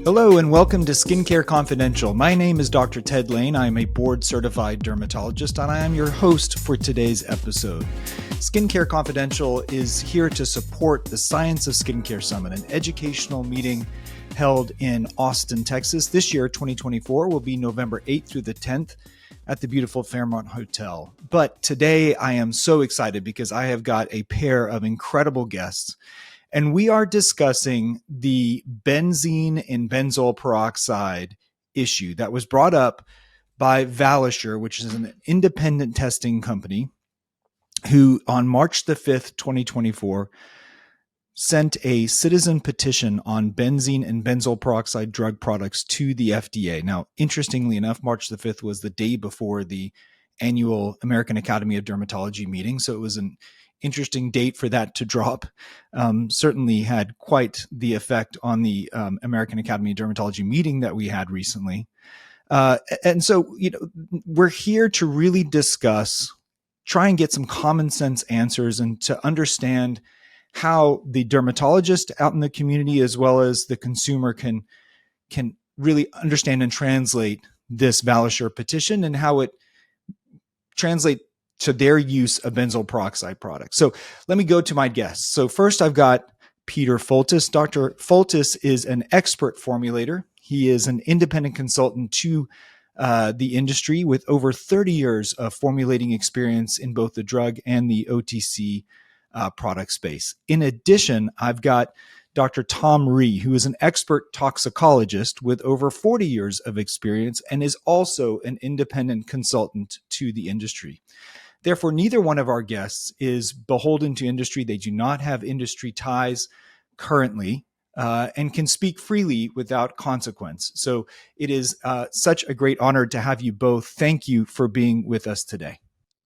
Hello and welcome to Skincare Confidential. My name is Dr. Ted Lain. I am a board-certified dermatologist and I am your host for today's episode. Skincare Confidential is here to support the Science of Skincare Summit, an educational meeting held in Austin, Texas. This year, 2024, will be November 8th through the 10th at the beautiful Fairmont Hotel. But today I am so excited because I have got a pair of incredible guests. And we are discussing the benzene and benzoyl peroxide issue that was brought up by Valisure, which is an independent testing company, who on March the 5th, 2024, sent a citizen petition on benzene and benzoyl peroxide drug products to the FDA. Now, interestingly enough, March the 5th was the day before the annual American Academy of Dermatology meeting. So it was an interesting date for that to drop. Certainly had quite the effect on the American Academy of Dermatology meeting that we had recently. And so, we're here to really discuss, try and get some common sense answers and to understand how the dermatologist out in the community, as well as the consumer, can really understand and translate this Valisure petition and how it translates to their use of benzoyl peroxide products. So let me go to my guests. So first I've got Peter Foltis. Dr. Foltis is an expert formulator. He is an independent consultant to the industry with over 30 years of formulating experience in both the drug and the OTC product space. In addition, I've got Dr. Tom Rhee, who is an expert toxicologist with over 40 years of experience and is also an independent consultant to the industry. Therefore, neither one of our guests is beholden to industry. They do not have industry ties currently and can speak freely without consequence. So it is such a great honor to have you both. Thank you for being with us today.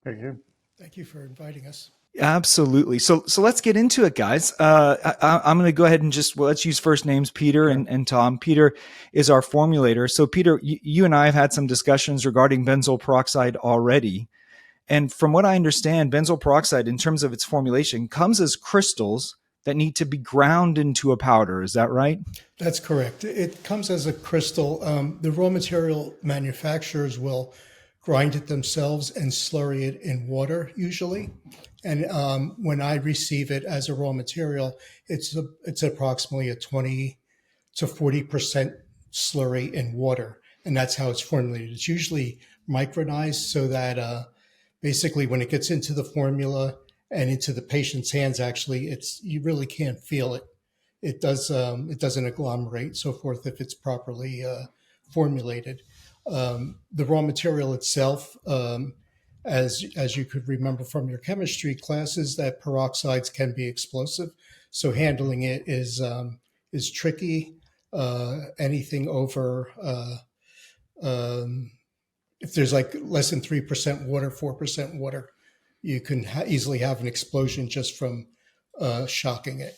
Thank you. Thank you for inviting us. Absolutely. So let's get into it, guys. I'm going to go ahead and let's use first names, Peter and Tom. Peter is our formulator. So Peter, you and I have had some discussions regarding benzoyl peroxide already. And from what I understand, benzoyl peroxide, in terms of its formulation, comes as crystals that need to be ground into a powder. Is that right? That's correct. It comes as a crystal. The raw material manufacturers will grind it themselves and slurry it in water usually. And when I receive it as a raw material, it's approximately a 20 to 40% slurry in water. And that's how it's formulated. It's usually micronized so that basically when it gets into the formula and into the patient's hands, actually, you really can't feel it. It doesn't agglomerate, so forth, if it's properly formulated. The raw material itself, as you could remember from your chemistry classes, that peroxides can be explosive. So handling it is tricky. Anything over if there's like less than 3% water, 4% water, you can easily have an explosion just from shocking it.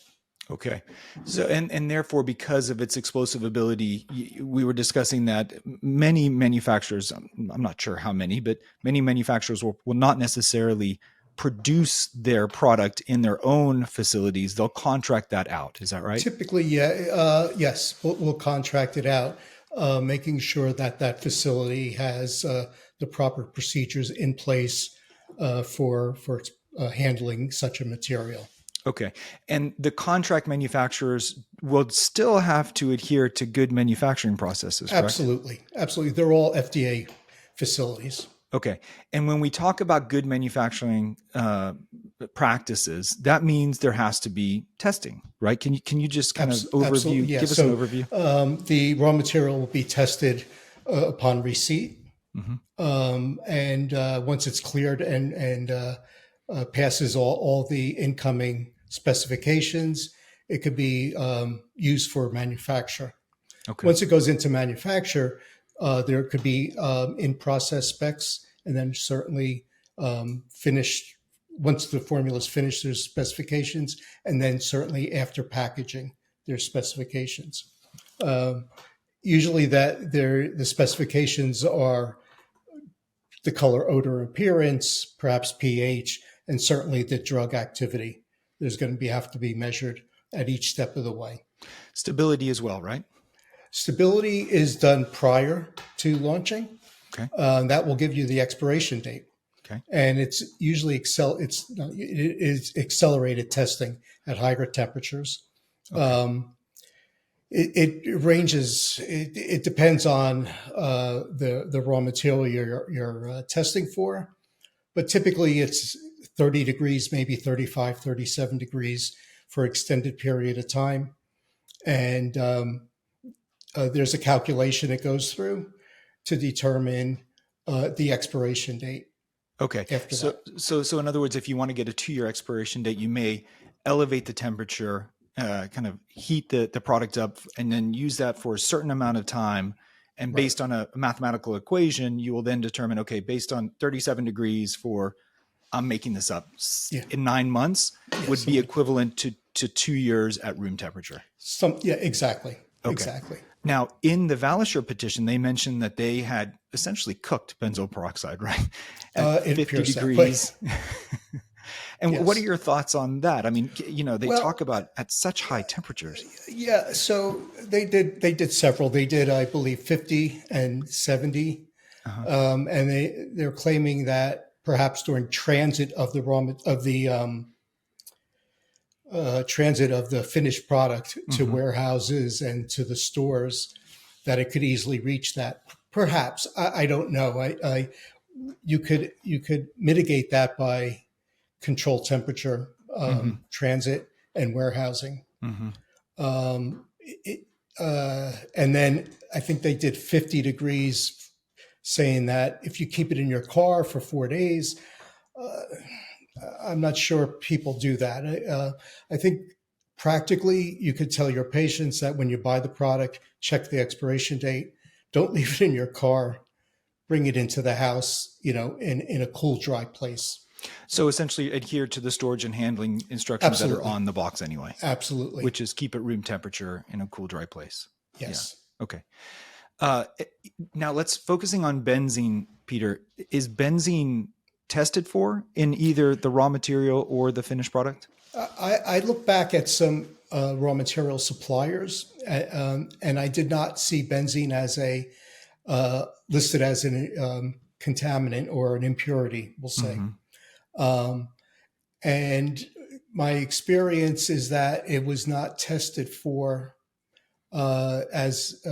Okay. So, and therefore, because of its explosive ability, we were discussing that many manufacturers, I'm not sure how many, but many manufacturers will not necessarily produce their product in their own facilities. They'll contract that out. Is that right? Typically, yeah. Yes, we'll contract it out. Making sure that facility has the proper procedures in place for handling such a material. Okay. And the contract manufacturers will still have to adhere to good manufacturing processes, correct? Absolutely. Absolutely. They're all FDA facilities. Okay. And when we talk about good manufacturing practices, that means there has to be testing, right? Can you just kind of overview, yeah. give us an overview? The raw material will be tested upon receipt. Mm-hmm. And once it's cleared and passes all the incoming specifications, it could be used for manufacture. Okay. Once it goes into manufacture, there could be in-process specs, and then certainly finished. Once the formula is finished, there's specifications, and then certainly after packaging, there's specifications. Usually the specifications are the color, odor, appearance, perhaps pH, and certainly the drug activity. There's going to have to be measured at each step of the way. Stability as well, right? Stability is done prior to launching. Okay. That will give you the expiration date. Okay. And it's usually it is accelerated testing at higher temperatures. Okay. It ranges. It depends on the raw material you're testing for, but typically it's 30 degrees, maybe 35, 37 degrees for extended period of time. And there's a calculation that goes through to determine the expiration date. Okay. After that. So in other words, if you want to get a 2-year expiration date, you may elevate the temperature, kind of heat the product up, and then use that for a certain amount of time. And based on a mathematical equation, you will then determine, okay, based on 37 degrees for, I'm making this up, in 9 months would be equivalent to 2 years at room temperature. Exactly. Okay. Exactly. Now, in the Valisure petition, they mentioned that they had essentially cooked benzoyl peroxide, right? At 50 degrees. And what are your thoughts on that? I mean, they talk about at such high temperatures. Yeah. So they did several. They did, I believe, 50 and 70. And they're claiming that perhaps during transit of the transit of the finished product to warehouses and to the stores, that it could easily reach that. Perhaps, I don't know. You could mitigate that by controlled temperature, transit and warehousing. And then I think they did 50 degrees, saying that if you keep it in your car for 4 days, I'm not sure people do that. I think practically you could tell your patients that when you buy the product, check the expiration date. Don't leave it in your car. Bring it into the house, in a cool, dry place. So essentially adhere to the storage and handling instructions that are on the box anyway. Absolutely. Which is keep it room temperature in a cool, dry place. Yes. Yeah. Okay. Now let's focusing on benzene, Peter. Is benzene tested for in either the raw material or the finished product? I look back at some raw material suppliers, and I did not see benzene as listed as an contaminant or an impurity, we'll say. And my experience is that it was not tested for as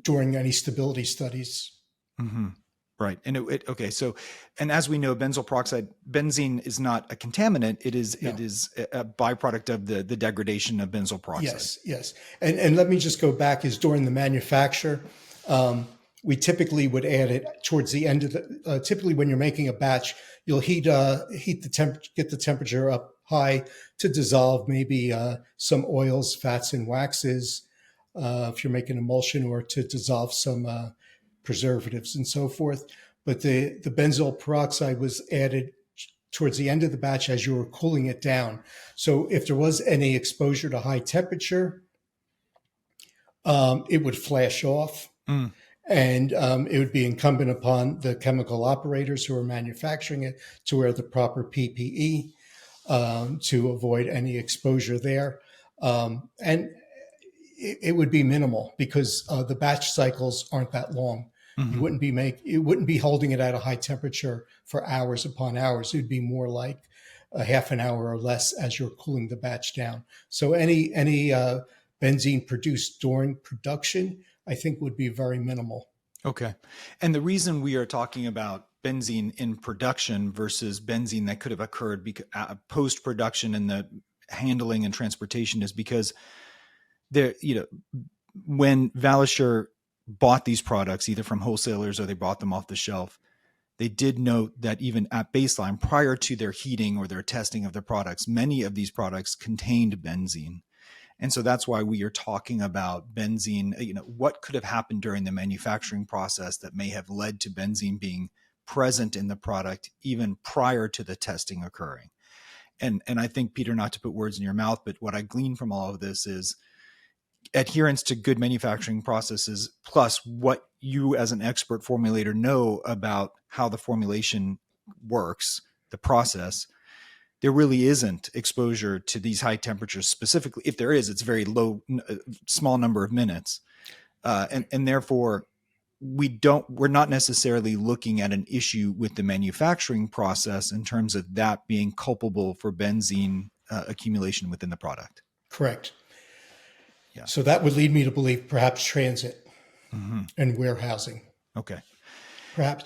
during any stability studies. Right. And okay. So, and as we know, benzoyl peroxide, benzene is not a contaminant. It is a byproduct of the degradation of benzoyl peroxide. Yes. And let me just go back, is during the manufacture, we typically would add it towards the end of typically when you're making a batch, you'll heat the temperature, get the temperature up high to dissolve maybe some oils, fats, and waxes, if you're making emulsion, or to dissolve some preservatives and so forth. But the benzoyl peroxide was added towards the end of the batch as you were cooling it down. So if there was any exposure to high temperature, it would flash off. And it would be incumbent upon the chemical operators who are manufacturing it to wear the proper PPE to avoid any exposure there. And it would be minimal because the batch cycles aren't that long. You wouldn't be holding it at a high temperature for hours upon hours. It would be more like a half an hour or less as you're cooling the batch down. So any benzene produced during production, I think, would be very minimal. Okay. And the reason we are talking about benzene in production versus benzene that could have occurred post-production in the handling and transportation is because when Valisure bought these products, either from wholesalers or they bought them off the shelf, they did note that even at baseline, prior to their heating or their testing of the products, many of these products contained benzene. And so that's why we are talking about benzene, what could have happened during the manufacturing process that may have led to benzene being present in the product even prior to the testing occurring. And I think, Peter, not to put words in your mouth, but what I glean from all of this is adherence to good manufacturing processes, plus what you as an expert formulator know about how the formulation works, the process, there really isn't exposure to these high temperatures specifically. If there is, it's very low, small number of minutes. And therefore we're not necessarily looking at an issue with the manufacturing process in terms of that being culpable for benzene accumulation within the product. Correct. Yeah. So that would lead me to believe perhaps transit and warehousing. Okay. Perhaps.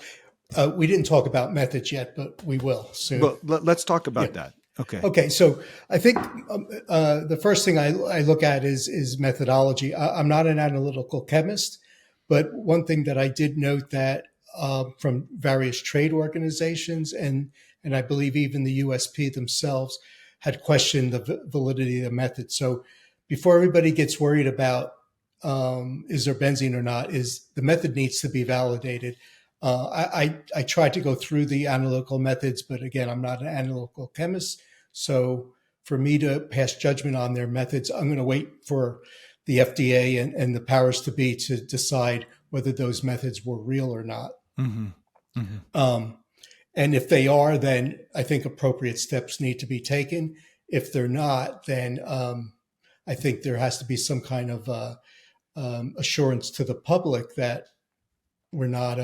We didn't talk about methods yet, but we will soon. Well, let's talk about that. Okay. Okay. So I think the first thing I look at is methodology. I'm not an analytical chemist, but one thing that I did note that from various trade organizations and I believe even the USP themselves had questioned the validity of the method. So before everybody gets worried about is there benzene or not, is the method needs to be validated. I tried to go through the analytical methods, but again, I'm not an analytical chemist. So for me to pass judgment on their methods, I'm going to wait for the FDA and the powers to be to decide whether those methods were real or not. Mm-hmm. Mm-hmm. And if they are, then I think appropriate steps need to be taken. If they're not, then I think there has to be some kind of assurance to the public that we're not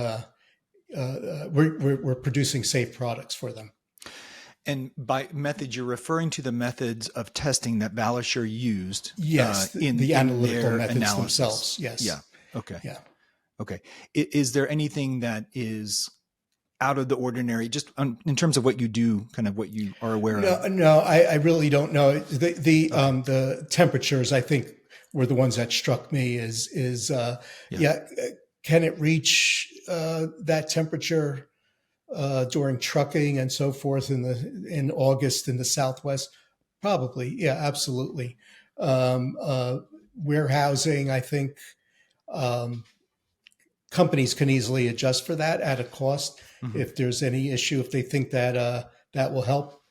we're producing safe products for them. And by method, you're referring to the methods of testing that Valisure used. Yes, in the analytical methods analysis themselves. Yes. Yeah. Okay. Yeah. Okay. Is there anything that is out of the ordinary, just in terms of what you do, kind of what you are aware of? No, I really don't know. The temperatures, I think, were the ones that struck me. Can it reach that temperature during trucking and so forth in August in the Southwest? Probably. Yeah, absolutely. Warehousing, I think companies can easily adjust for that at a cost. Mm-hmm. If there's any issue, if they think that that will help,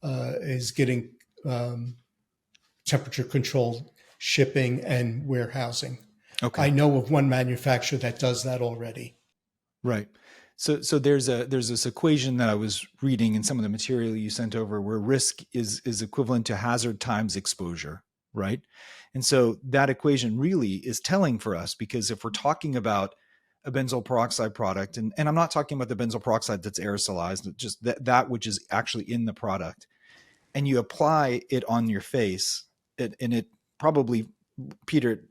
is getting temperature controlled shipping and warehousing. Okay. I know of one manufacturer that does that already. Right. So there's this equation that I was reading in some of the material you sent over where risk is equivalent to hazard times exposure, right? And so that equation really is telling for us, because if we're talking about a benzoyl peroxide product, and I'm not talking about the benzoyl peroxide that's aerosolized, just that which is actually in the product, and you apply it on your face, and it probably, Peter,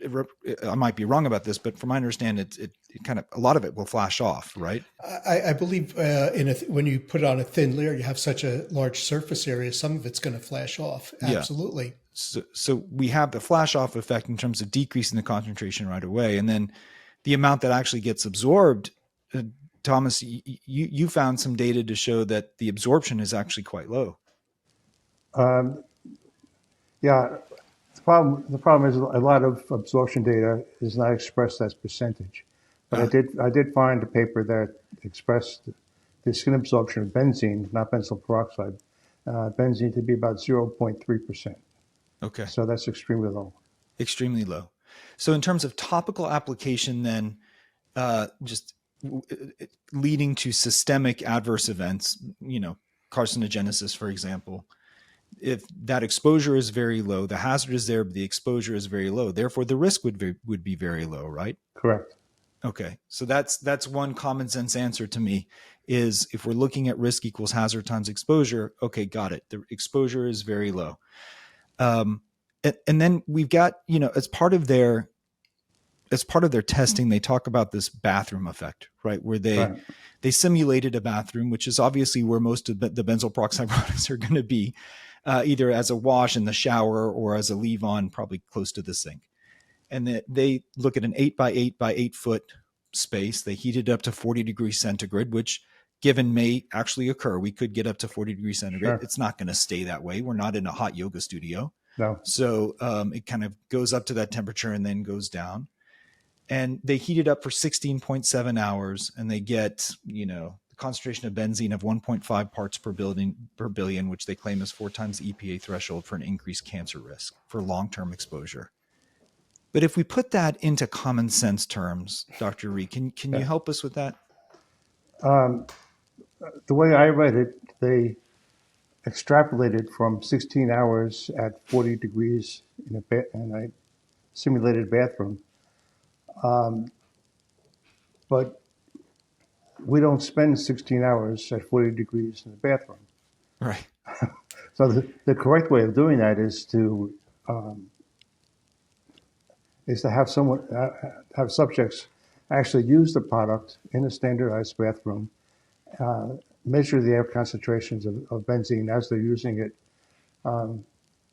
I might be wrong about this, but from my understanding, it kind of, a lot of it will flash off, right? I believe when you put it on a thin layer, you have such a large surface area, some of it's going to flash off. Absolutely. Yeah. So we have the flash off effect in terms of decreasing the concentration right away. And then the amount that actually gets absorbed, Thomas, you found some data to show that the absorption is actually quite low. Yeah. The problem is a lot of absorption data is not expressed as percentage. But I did find a paper that expressed the skin absorption of benzene, not benzoyl peroxide, benzene to be about 0.3%. Okay. So that's extremely low. Extremely low. So in terms of topical application, then just leading to systemic adverse events, carcinogenesis, for example, if that exposure is very low, the hazard is there, but the exposure is very low. Therefore, the risk would be very low, right? Correct. Okay. So that's one common sense answer to me, is if we're looking at risk equals hazard times exposure, okay, got it. The exposure is very low. And then we've got, as part of their testing, they talk about this bathroom effect, right? Where they simulated a bathroom, which is obviously where most of the benzoyl peroxide products are going to be, either as a wash in the shower or as a leave-on, probably close to the sink. And they look at an 8 by 8 by 8 foot space. They heat it up to 40 degrees centigrade, which given may actually occur. We could get up to 40 degrees centigrade. Sure. It's not going to stay that way. We're not in a hot yoga studio. No. So it kind of goes up to that temperature and then goes down. And they heat it up for 16.7 hours, and they get, the concentration of benzene of 1.5 parts per billion, which they claim is 4 times the EPA threshold for an increased cancer risk for long-term exposure. But if we put that into common sense terms, Dr. Ree, can you help us with that? The way I read it, extrapolated from 16 hours at 40 degrees in a simulated bathroom. But we don't spend 16 hours at 40 degrees in the bathroom. Right. So the correct way of doing that is to have subjects actually use the product in a standardized bathroom, measure the air concentrations of benzene as they're using it. You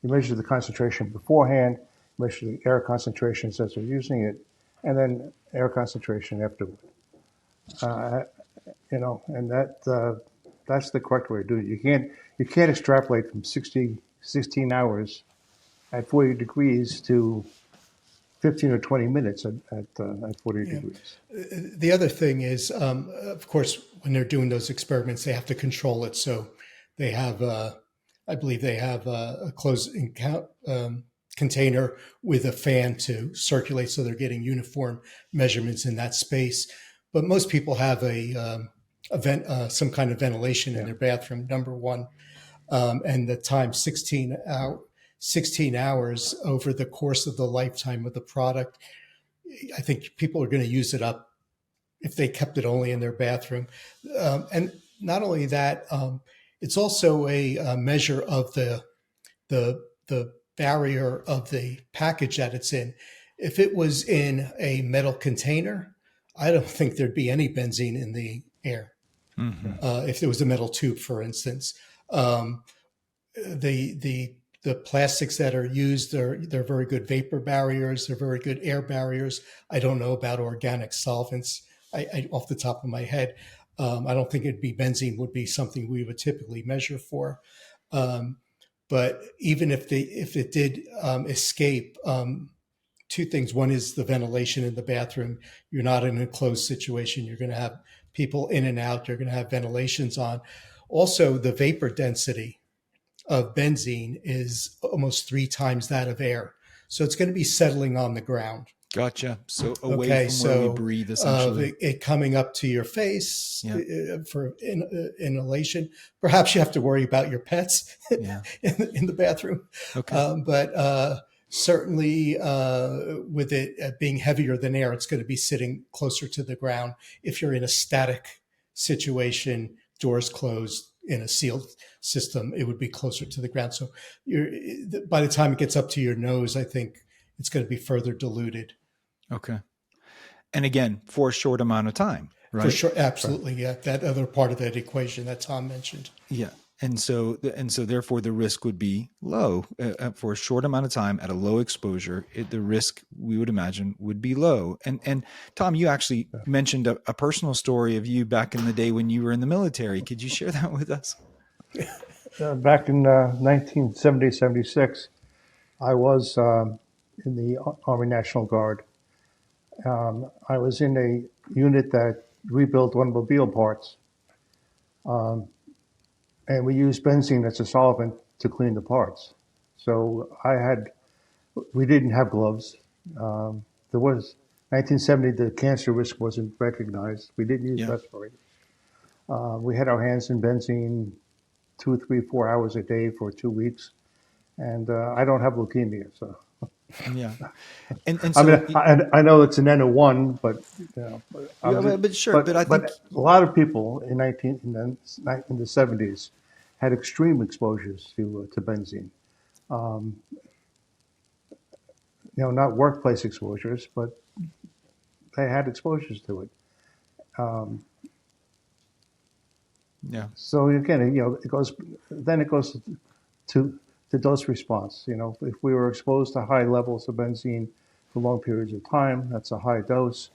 measure the concentration beforehand, measure the air concentrations as they're using it, and then air concentration afterward. And that's the correct way to do it. You can't extrapolate from 16 hours at 40 degrees to 15 or 20 minutes at 40 degrees. The other thing is, of course, when they're doing those experiments, they have to control it. So they have, I believe they have a closed container with a fan to circulate, so they're getting uniform measurements in that space. But most people have some kind of ventilation in their bathroom, number one. And the time, 16 hours over the course of the lifetime of the product. I think people are going to use it up if they kept it only in their bathroom. And not only that, it's also a measure of the barrier of the package that it's in. If it was in a metal container, I don't think there'd be any benzene in the air. Mm-hmm. If there was a metal tube, for instance. The plastics that are used, they're very good vapor barriers. They're very good air barriers. I don't know about organic solvents. I off the top of my head, I don't think benzene would be something we would typically measure for. But even if it did escape, two things. One is the ventilation in the bathroom. You're not in a closed situation. You're going to have people in and out. You're going to have ventilations on. Also, the vapor density of benzene is almost 3 times that of air. So it's going to be settling on the ground. Gotcha. So away from where we breathe, essentially. It coming up to your face for inhalation. Perhaps you have to worry about your pets in the bathroom. Okay. But certainly with it being heavier than air, it's going to be sitting closer to the ground. If you're in a static situation, doors closed, in a sealed system, it would be closer to the ground. So by the time it gets up to your nose, I think it's going to be further diluted. Okay. And again, for a short amount of time, right? For sure. Absolutely. Yeah. That other part of that equation that Tom mentioned. Yeah. And so therefore the risk would be low for a short amount of time at a low exposure. The risk, we would imagine, would be low. And Tom, you actually mentioned a personal story of you back in the day when you were in the military. Could you share that with us? Back in 1970, 76, I was in the Army National Guard. I was in a unit that rebuilt automobile parts. And we used benzene as a solvent to clean the parts. So we didn't have gloves. There was 1970, the cancer risk wasn't recognized. We didn't use respirators. We had our hands in benzene 2, 3, 4 hours a day for 2 weeks. And I don't have leukemia, so. Yeah. And so, I know it's an N of 1, but but sure. But I think a lot of people in the 70s had extreme exposures to benzene. Not workplace exposures, but they had exposures to it. So again, it goes to the dose response. If we were exposed to high levels of benzene for long periods of time, that's a high dose.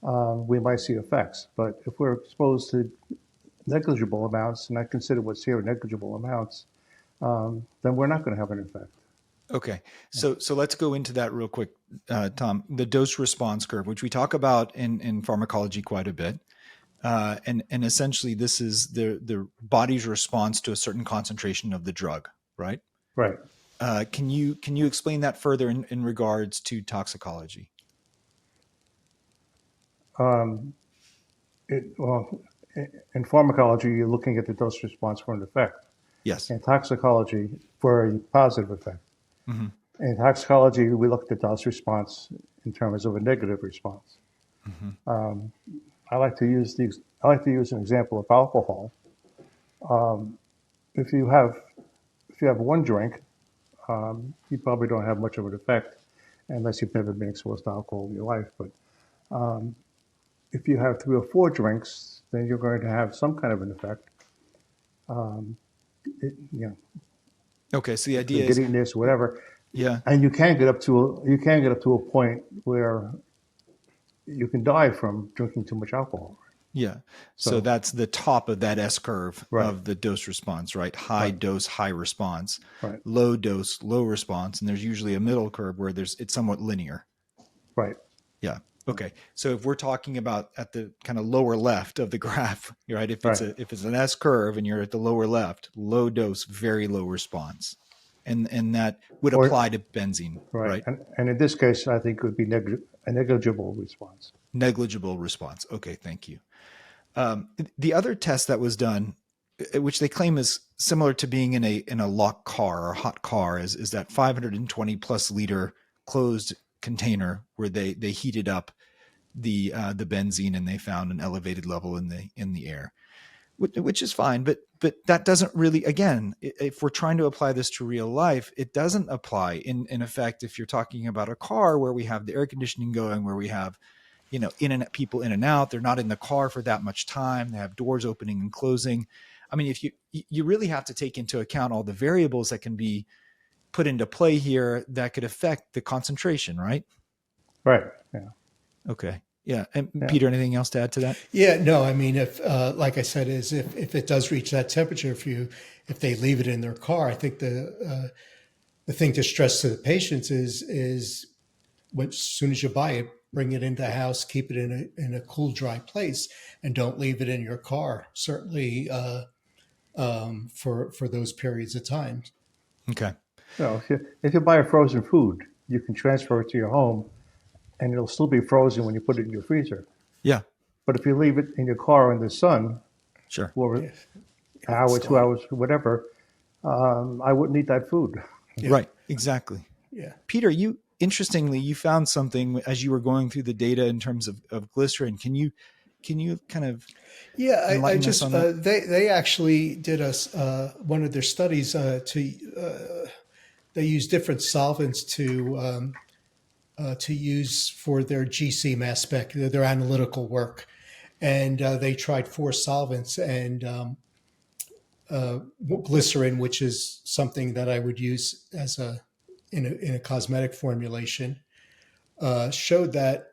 We might see effects. But if we're exposed to negligible amounts, and I consider what's here negligible amounts, then we're not going to have an effect. Okay. So let's go into that real quick, Tom, the dose response curve, which we talk about in pharmacology quite a bit. And essentially this is the body's response to a certain concentration of the drug, right? Right. Can you explain that further in regards to toxicology? In pharmacology, you're looking at the dose response for an effect. Yes. In toxicology, for a positive effect. Hmm. In toxicology, we looked at dose response in terms of a negative response. Hmm. I like to use an example of alcohol. If you have one drink, you probably don't have much of an effect unless you've never been exposed to alcohol in your life. But if you have 3 or 4 drinks, then you're going to have some kind of an effect. You know, Okay. So the the idea is, giddiness, whatever, yeah. and you can get up to a point where you can die from drinking too much alcohol. Yeah. So So, that's the top of that S curve right, of the dose response, right? High right, dose, high response, right, low dose, low response. And there's usually a middle curve where it's somewhat linear. right, Yeah. Okay. So if we're talking about at the kind of lower left of the graph, right? right, If it's an S curve and you're at the lower left, low dose, very low response. And that would or apply to benzene, right, right? and in this case, I think it would be a negligible response. Negligible response. Okay, thank you. The other test that was done, which they claim is similar to being in a locked car or hot car, is that 520 plus liter closed container where they heated up the benzene and they found an elevated level in the air, which is fine, but that doesn't really, again, if we're trying to apply this to real life, it doesn't apply in effect if you're talking about a car where we have the air conditioning going, where we have people in and out. They're not in the car for that much time. They have doors opening and closing. I mean, if you really have to take into account all the variables that can be put into play here that could affect the concentration, right? Right. Yeah. Okay. Yeah. And Yeah. Peter, anything else to add to that? Yeah, no, I mean, if like I said, is if it does reach that temperature, if they leave it in their car, I think the thing to stress to the patients is when, as soon as you buy it, bring it into the house, keep it in a cool, dry place, and don't leave it in your car. Certainly for those periods of time. Okay. If you buy a frozen food, you can transfer it to your home, and it'll still be frozen when you put it in your freezer. Yeah. But if you leave it in your car in the sun Sure. for an If hour, it's 2 hours, whatever, I wouldn't eat that food. yeah, Right. Exactly. yeah. Peter, interestingly, you found something as you were going through the data in terms of glycerin. Can you kind of Yeah, I enlighten us just on that? they actually did one of their studies they use different solvents to use for their GC mass spec, their analytical work, and they tried 4 solvents and glycerin, which is something that I would use as in a cosmetic formulation, showed that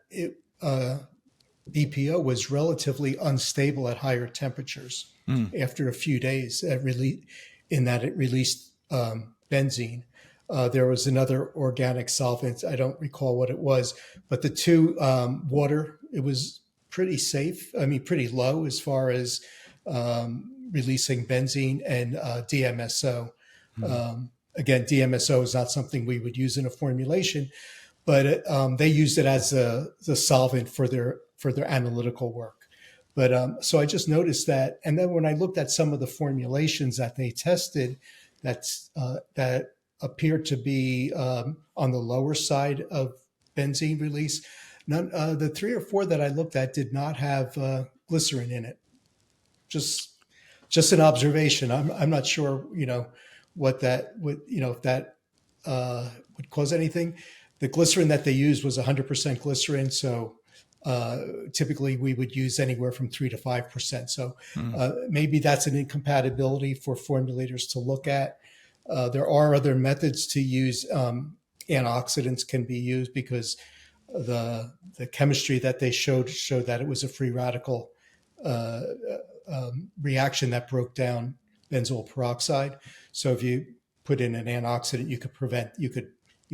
BPO was relatively unstable at higher temperatures. Mm. After a few days, it released benzene. There was another organic solvent. I don't recall what it was, but the two water, it was pretty safe. I mean, pretty low as far as releasing benzene and DMSO. Mm. Again, DMSO is not something we would use in a formulation, but they used it as the solvent for their analytical work. But so I just noticed that, and then when I looked at some of the formulations that they tested, that appeared to be on the lower side of benzene release. The 3 or 4 that I looked at did not have glycerin in it. Just an observation. I'm not sure, what that would, if that would cause anything. The glycerin that they used was 100% glycerin, so typically we would use anywhere from 3 to 5%. So maybe that's an incompatibility for formulators to look at. There are other methods to use. Antioxidants can be used because the chemistry that they showed that it was a free radical reaction that broke down benzoyl peroxide. So if you put in an antioxidant, you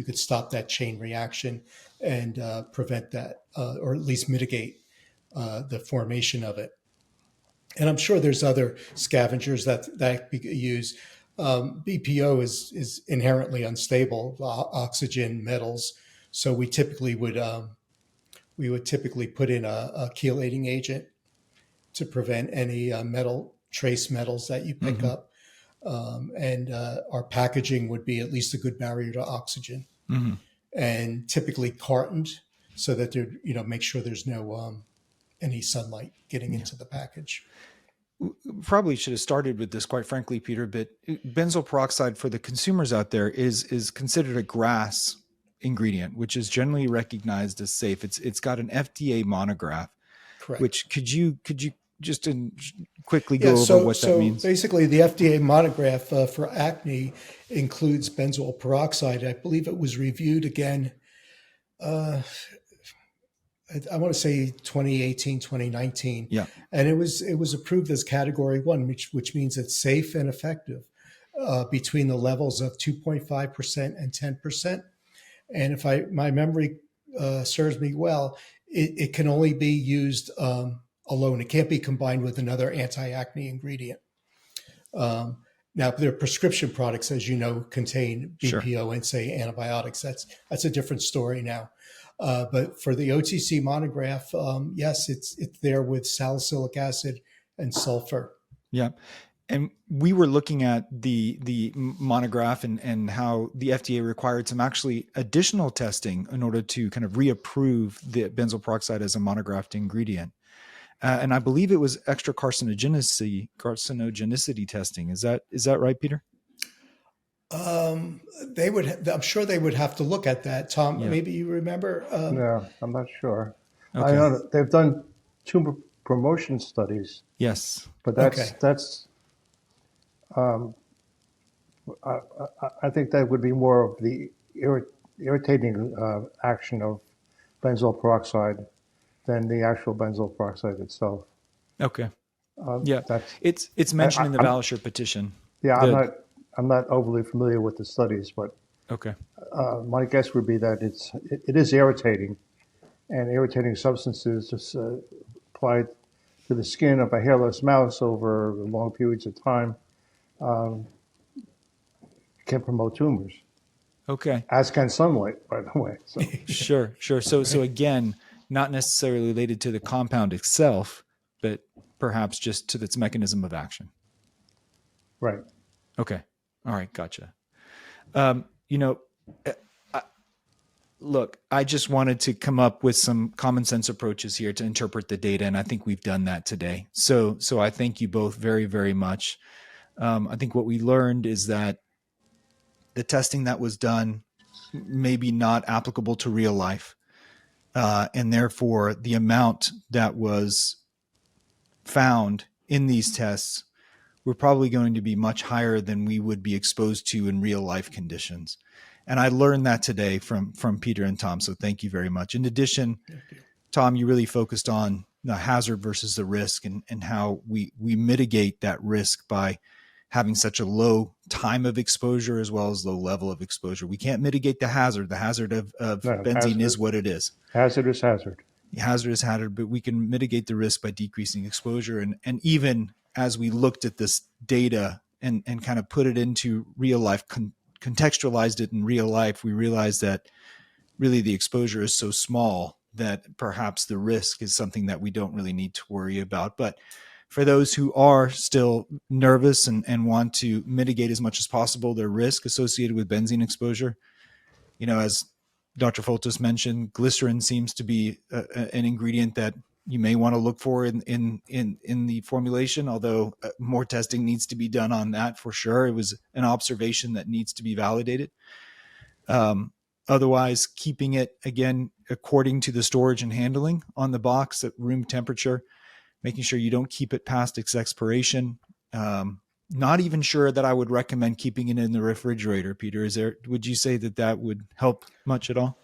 could stop that chain reaction and prevent that, or at least mitigate the formation of it. And I'm sure there's other scavengers that use. BPO is inherently unstable, oxygen, metals. So we typically would put in a chelating agent to prevent any trace metals that you pick up. And our packaging would be at least a good barrier to oxygen, and typically cartoned so that there, make sure there's no any sunlight getting into the package. Probably should have started with this, quite frankly, Peter, but benzoyl peroxide for the consumers out there is considered a GRAS ingredient, which is generally recognized as safe. It's got an FDA monograph. Correct. Which could you just quickly go over what that means? So basically, the FDA monograph for acne includes benzoyl peroxide. I believe it was reviewed again. I want to say 2018, 2019. Yeah. And it was approved as category 1, which means it's safe and effective between the levels of 2.5% and 10%. And if my memory serves me well, it can only be used alone. It can't be combined with another anti-acne ingredient. Now, their prescription products, as you know, contain BPO and say antibiotics. That's a different story now. But for the OTC monograph, yes, it's there with salicylic acid and sulfur. Yeah. And we were looking at the monograph and how the FDA required some actually additional testing in order to kind of reapprove the benzoyl peroxide as a monographed ingredient. And I believe it was extra carcinogenicity testing. Is that right, Peter? I'm sure they would have to look at that. Tom, maybe you remember? No, I'm not sure. Okay. I know that they've done 2 promotion studies. Yes. But that's I think that would be more of the irritating action of benzoyl peroxide than the actual benzoyl peroxide itself. Okay. It's mentioned in the Valisure petition. Yeah, I'm not overly familiar with the studies, but okay. My guess would be that it is irritating, and irritating substances just applied to the skin of a hairless mouse over long periods of time can promote tumors. Okay. As can sunlight, by the way. So. Sure. So again, not necessarily related to the compound itself, but perhaps just to its mechanism of action. Right. Okay. All right. Gotcha. Look, I just wanted to come up with some common sense approaches here to interpret the data, and I think we've done that today. So I thank you both very, very much. I think what we learned is that the testing that was done may be not applicable to real life, and therefore the amount that was found in these tests were probably going to be much higher than we would be exposed to in real life conditions. And I learned that today from Peter and Tom. So thank you very much. In addition, Tom, you really focused on the hazard versus the risk and how we mitigate that risk by having such a low time of exposure as well as low level of exposure. We can't mitigate the hazard. The hazard of benzene is what it is. Hazard is hazard. Hazard is hazard, but we can mitigate the risk by decreasing exposure. And even as we looked at this data and kind of put it into real life, contextualized it in real life, we realized that really the exposure is so small that perhaps the risk is something that we don't really need to worry about. But for those who are still nervous and want to mitigate as much as possible their risk associated with benzene exposure, as Dr. Foltis mentioned, glycerin seems to be an ingredient that you may want to look for in the formulation, although more testing needs to be done on that for sure. It was an observation that needs to be validated. Otherwise, keeping it, again, according to the storage and handling on the box at room temperature, making sure you don't keep it past its expiration. Not even sure that I would recommend keeping it in the refrigerator, Peter. Would you say that would help much at all?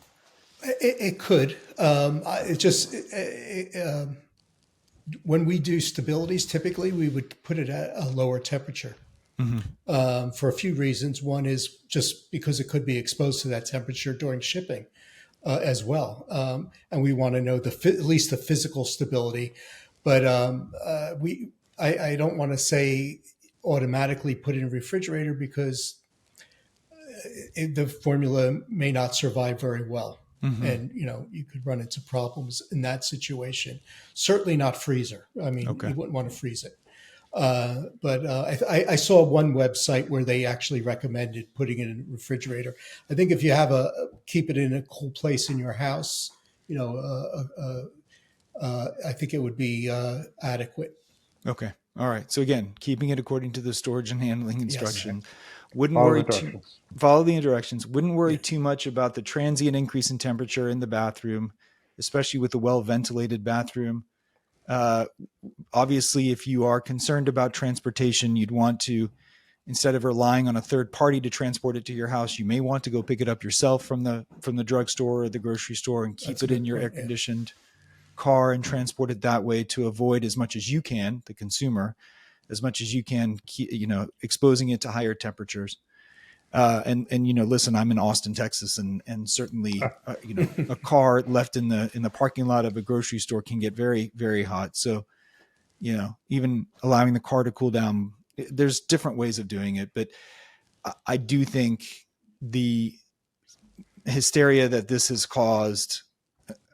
It could. When we do stabilities, typically we would put it at a lower temperature for a few reasons. One is just because it could be exposed to that temperature during shipping as well. And we want to know at least the physical stability. But I don't want to say automatically put it in a refrigerator because the formula may not survive very well. And, you could run into problems in that situation. Certainly not freezer. I mean, You wouldn't want to freeze it. I saw one website where they actually recommended putting it in a refrigerator. I think if you have keep it in a cool place in your house, I think it would be adequate. Okay. All right. So again, keeping it according to the storage and handling instructions. Yes. Wouldn't Follow worry the directions. follow the directions. Wouldn't worry too much about the transient increase in temperature in the bathroom, especially with a well-ventilated bathroom. Obviously, if you are concerned about transportation, you'd want to, instead of relying on a third party to transport it to your house, you may want to go pick it up yourself from the drugstore or the grocery store and keep it in your air-conditioned car and transport it that way to avoid as much as you can, the consumer, as much as you can, exposing it to higher temperatures. Listen, I'm in Austin, Texas, and certainly, a car left in the parking lot of a grocery store can get very, very hot. So, even allowing the car to cool down, there's different ways of doing it. But I do think the hysteria that this has caused,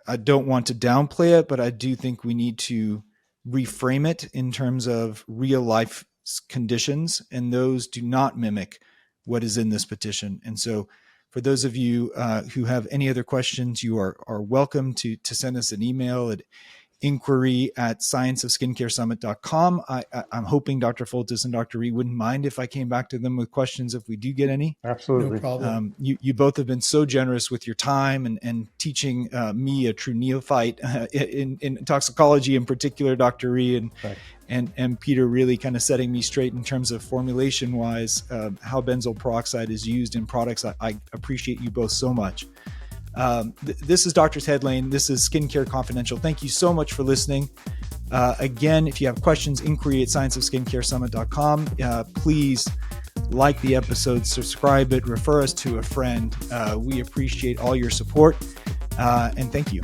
I don't want to downplay it, but I do think we need to reframe it in terms of real life conditions, and those do not mimic what is in this petition. And so for those of you who have any other questions, you are welcome to send us an email at inquiry@scienceofskincaresummit.com. I'm hoping Dr. Foltis and Dr. Ree wouldn't mind if I came back to them with questions if we do get any. Absolutely. No problem. You both have been so generous with your time and teaching me, a true neophyte in toxicology in particular, Dr. Ree and Peter, really kind of setting me straight in terms of formulation wise, how benzoyl peroxide is used in products. I appreciate you both so much. This is Dr. Ted Lain. This is Skincare Confidential. Thank you so much for listening. Again, if you have questions, inquiry@scienceofskincaresummit.com. Please like the episode, subscribe it, refer us to a friend. We appreciate all your support, and thank you.